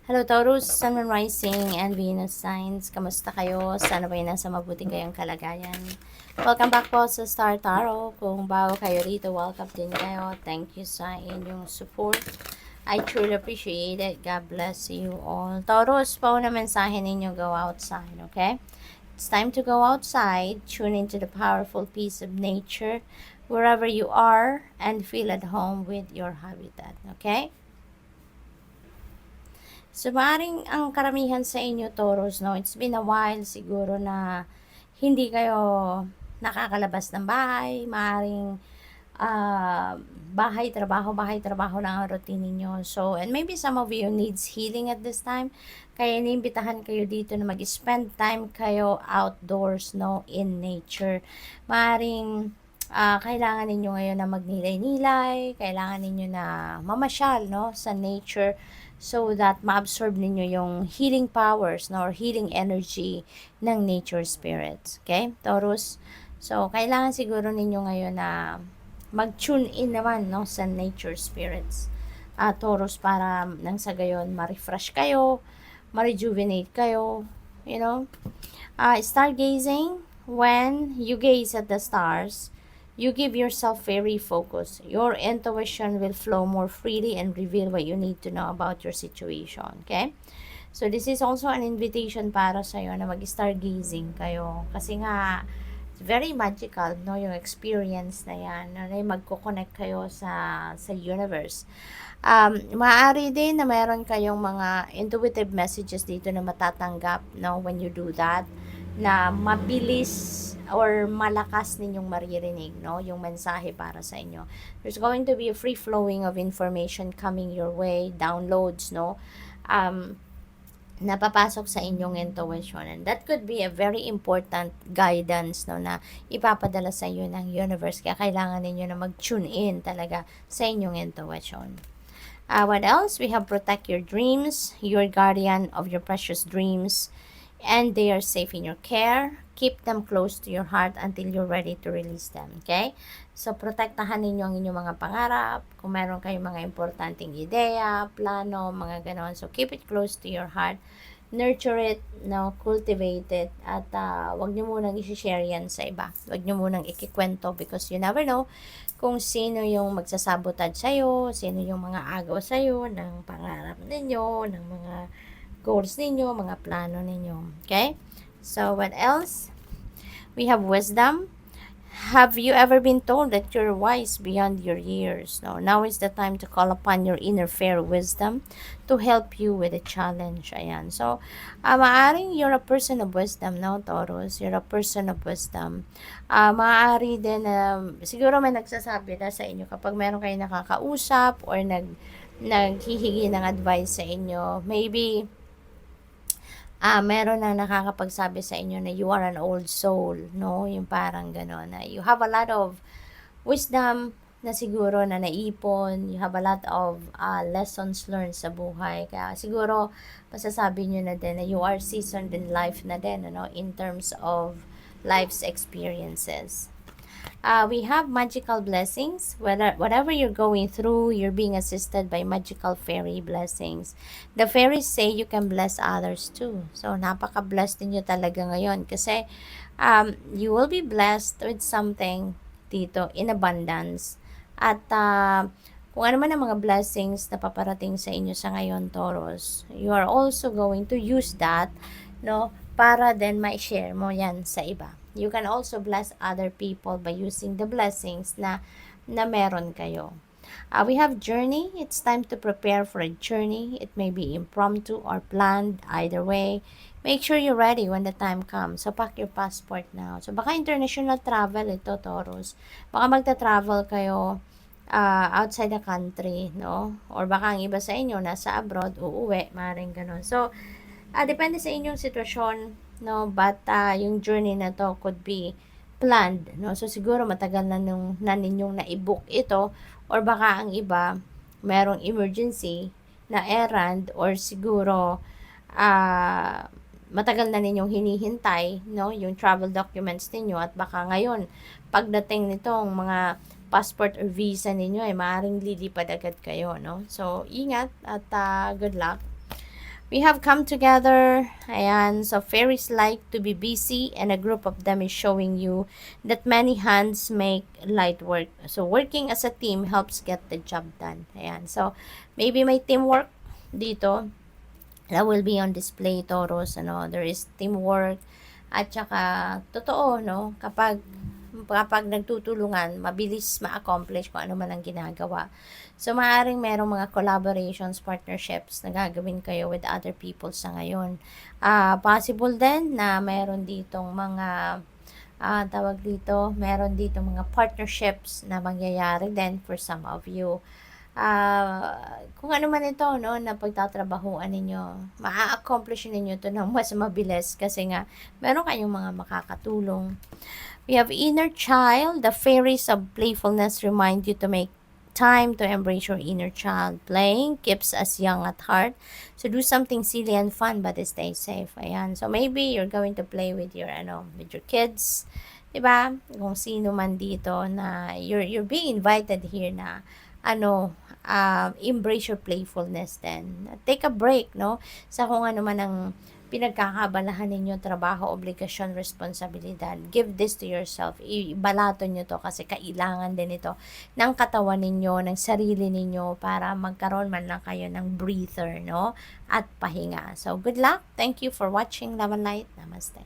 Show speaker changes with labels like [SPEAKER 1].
[SPEAKER 1] Hello Taurus, Sun, Moon, Rising, and Venus signs. Kamusta kayo? Sana ba'y nasa mabuti kayong kalagayan? Welcome back po sa Star Tarot. Kung bago kayo rito, welcome din kayo. Thank you sa inyong support. I truly appreciate it. God bless you all. Taurus, pauna mensahe ninyo, go outside, okay? It's time to go outside, tune into the powerful peace of nature, wherever you are, and feel at home with your habitat, okay? So, maaaring ang karamihan sa inyo, Taurus, no, it's been a while siguro na hindi kayo nakakalabas ng bahay. Maaaring bahay, trabaho lang ang routine ninyo. So, and maybe some of you needs healing at this time. Kaya inimbitahan kayo dito na mag-spend time kayo outdoors, no, in nature. Maaaring kailangan ninyo ngayon na magnilay-nilay, kailangan ninyo na mamasyal, no, sa nature so that ma-absorb ninyo yung healing powers, no, or healing energy ng nature spirits. Okay, Taurus? So, kailangan siguro ninyo ngayon na mag-tune in naman, no, sa nature spirits. Taurus, para nang sa gayon, ma-refresh kayo, ma-rejuvenate kayo, you know. Stargazing, when you gaze at the stars, you give yourself very focus. Your intuition will flow more freely and reveal what you need to know about your situation. Okay? So, this is also an invitation para sa'yo na mag-stargazing kayo. Kasi nga, it's very magical, no? Yung experience na yan. Na magko-connect kayo sa universe. Maaari din na meron kayong mga intuitive messages dito na matatanggap, no? When you do that, na mabilis or malakas ninyong maririnig, no, yung mensahe para sa inyo. There's going to be a free flowing of information coming your way, downloads, no, napapasok sa inyong intuition, and that could be a very important guidance, no, na ipapadala sa inyo ng universe. Kaya kailangan ninyo na mag-tune in talaga sa inyong intuition. What else? We have protect your dreams, your guardian of your precious dreams, and they are safe in your care. Keep them close to your heart until you're ready to release them. Okay? So, protektahan ninyo ang inyong mga pangarap. Kung meron kayong mga importanteng ideya, plano, mga ganon. So, keep it close to your heart. Nurture it, no, cultivate it, at wag nyo munang i-share yan sa iba. Wag nyo munang ikikwento because you never know kung sino yung magsasabotad sa'yo, sino yung mga agaw sa'yo ng pangarap ninyo, ng mga goals ninyo, mga plano ninyo. Okay? So, what else? We have wisdom. Have you ever been told that you're wise beyond your years? No, now is the time to call upon your inner fair wisdom to help you with a challenge. Ayan. So, maaring you're a person of wisdom, no, Taurus? You're a person of wisdom. Maaari din, siguro may nagsasabi na sa inyo kapag meron kayo nakakausap or naghihingi ng advice sa inyo, maybe meron na nakakapagsabi sa inyo na you are an old soul, no? Yung parang gano'n, na you have a lot of wisdom na siguro na naipon, you have a lot of lessons learned sa buhay. Kaya siguro, masasabi nyo na din na you are seasoned in life na din, ano, in terms of life's experiences. We have magical blessings. Whatever you're going through, you're being assisted by magical fairy blessings. The fairies say you can bless others too. So, napaka-blessed ninyo talaga ngayon kasi you will be blessed with something dito in abundance. At kung ano man ang mga blessings na paparating sa inyo sa ngayon, Taurus, you are also going to use that, no, para then ma-share mo yan sa iba. You can also bless other people by using the blessings na meron kayo. We have journey. It's time to prepare for a journey. It may be impromptu or planned. Either way, make sure you're ready when the time comes. So, pack your passport now. So, baka international travel ito, Taurus. Baka magta-travel kayo outside the country, no? Or baka ang iba sa inyo nasa abroad, uuwi, maaaring ganun. So, depende sa inyong sitwasyon, no, but yung journey na to could be planned, no. So siguro matagal na ninyong na-book ito, or baka ang iba merong emergency na errand, or siguro matagal na ninyong hinihintay, no, yung travel documents ninyo, at baka ngayon pagdating nitong mga passport or visa ninyo ay maaaring lilipad agad kayo, no. So ingat at good luck. We have come together. Ayan. So, fairies like to be busy and a group of them is showing you that many hands make light work. So, working as a team helps get the job done. Ayan. So, maybe may teamwork dito. That will be on display, Taurus. Ano, there is teamwork. At saka, totoo, no? Kapag nagtutulungan, mabilis ma-accomplish kung ano man ang ginagawa. So, maaaring merong mga collaborations, partnerships na gagawin kayo with other people sa ngayon. Possible din na meron ditong mga tawag dito, meron ditong mga partnerships na mangyayari din for some of you. Kung ano man ito, no, na pagtatrabahuan ninyo, maa-accomplish ninyo to ng mas mabilis kasi nga, meron kayong mga makakatulong. We have inner child. The fairies of playfulness remind you to make time to embrace your inner child. Playing keeps us young at heart. So do something silly and fun but stay safe. Ayan. So maybe you're going to play with your kids. 'Di ba? Kung sino man dito na you're being invited here na embrace your playfulness then. Take a break, no? Sa kung ano man ang pinagkakabalahan ninyo, trabaho, obligasyon, responsibilidad. Give this to yourself. Ibalato nyo to kasi kailangan din ito ng katawan ninyo, ng sarili ninyo para magkaroon man lang kayo ng breather, no? At pahinga. So, good luck. Thank you for watching Love and Light. Namaste.